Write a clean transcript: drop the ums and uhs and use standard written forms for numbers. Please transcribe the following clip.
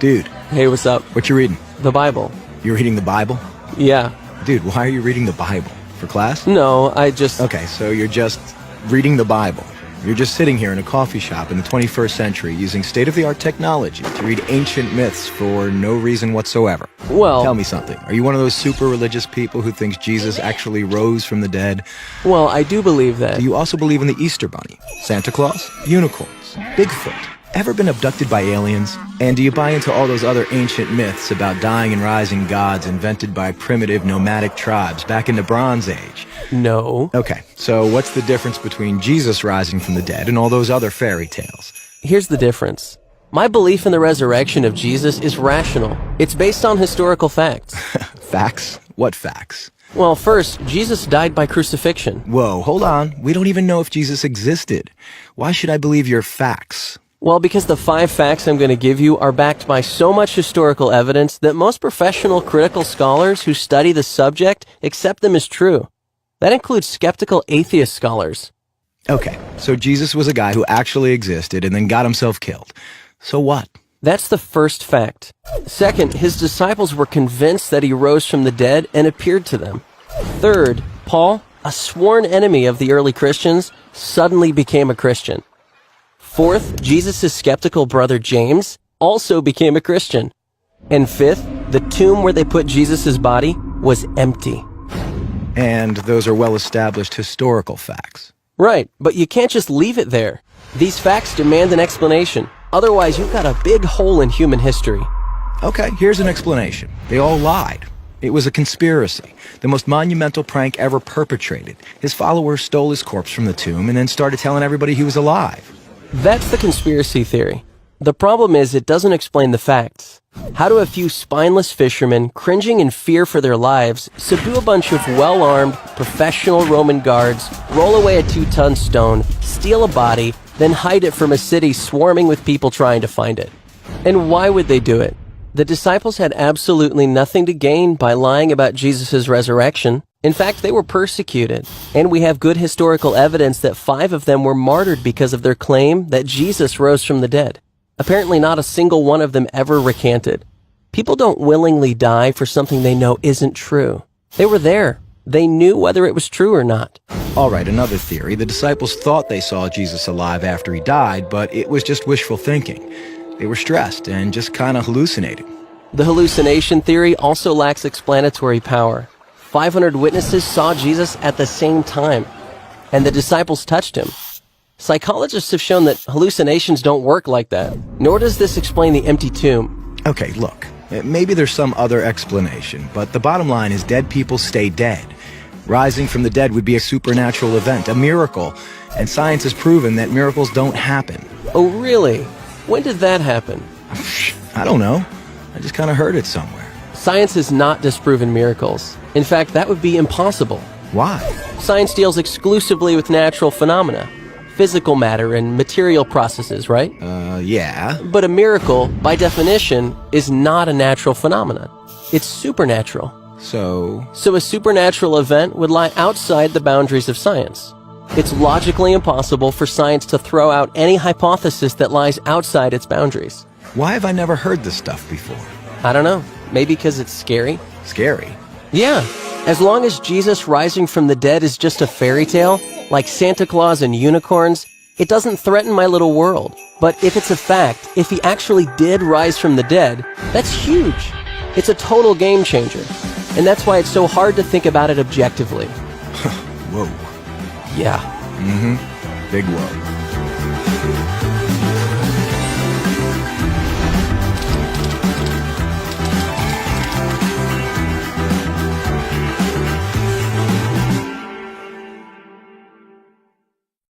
Dude, Hey, what's up? what you reading? The Bible. You're reading the Bible? Yeah. Dude, why are you reading the Bible? For class? No, I just... Okay, so you're just reading the Bible. You're just sitting here in a coffee shop in the 21st century using state-of-the-art technology to read ancient myths for no reason whatsoever. Well... Tell me something. Are you one of those super religious people who thinks Jesus actually rose from the dead? Well, I do believe that. Do you also believe in the Easter Bunny, Santa Claus, unicorns, Bigfoot? Ever been abducted by aliens? And do you buy into all those other ancient myths about dying and rising gods invented by primitive nomadic tribes back in the Bronze Age? No. Okay, so what's the difference between Jesus rising from the dead and all those other fairy tales? Here's the difference. My belief in the resurrection of Jesus is rational. It's based on historical facts. Facts? What facts? Well, first, Jesus died by crucifixion. Whoa, hold on. We don't even know if Jesus existed. Why should I believe your facts? Well, because the 5 facts I'm going to give you are backed by so much historical evidence that most professional critical scholars who study the subject accept them as true. That includes skeptical atheist scholars. Okay, so Jesus was a guy who actually existed and then got himself killed. So what? That's the first fact. Second, his disciples were convinced that he rose from the dead and appeared to them. Third, Paul, a sworn enemy of the early Christians, suddenly became a Christian. Fourth, Jesus' skeptical brother James also became a Christian. And fifth, the tomb where they put Jesus' body was empty. And those are well-established historical facts. Right, but you can't just leave it there. These facts demand an explanation. Otherwise, you've got a big hole in human history. Okay, here's an explanation. They all lied. It was a conspiracy, the most monumental prank ever perpetrated. His followers stole his corpse from the tomb and then started telling everybody he was alive. That's the conspiracy theory. The problem is it doesn't explain the facts. How do a few spineless fishermen, cringing in fear for their lives, subdue a bunch of well-armed, professional Roman guards, roll away a 2-ton stone, steal a body, then hide it from a city swarming with people trying to find it? And why would they do it? The disciples had absolutely nothing to gain by lying about Jesus' resurrection. In fact, they were persecuted, and we have good historical evidence that 5 of them were martyred because of their claim that Jesus rose from the dead. Apparently not a single one of them ever recanted. People don't willingly die for something they know isn't true. They were there. They knew whether it was true or not. All right, another theory. The disciples thought they saw Jesus alive after he died, but it was just wishful thinking. They were stressed and just kind of hallucinating. The hallucination theory also lacks explanatory power. 500 witnesses saw Jesus at the same time, and the disciples touched him. Psychologists have shown that hallucinations don't work like that, nor does this explain the empty tomb. Okay, look, maybe there's some other explanation, but the bottom line is dead people stay dead. Rising from the dead would be a supernatural event, a miracle, and science has proven that miracles don't happen. Oh, really? When did that happen? I don't know. I just kind of heard it somewhere. Science has not disproven miracles. In fact, that would be impossible. Why? Science deals exclusively with natural phenomena, physical matter and material processes, right? Yeah. But a miracle, by definition, is not a natural phenomenon. It's supernatural. So a supernatural event would lie outside the boundaries of science. It's logically impossible for science to throw out any hypothesis that lies outside its boundaries. why have I never heard this stuff before? I don't know. Maybe because it's scary? Scary? Yeah. As long as Jesus rising from the dead is just a fairy tale, like Santa Claus and unicorns, it doesn't threaten my little world. But if it's a fact, if he actually did rise from the dead, that's huge. It's a total game changer. And that's why it's so hard to think about it objectively. Whoa. Yeah. Big whoa.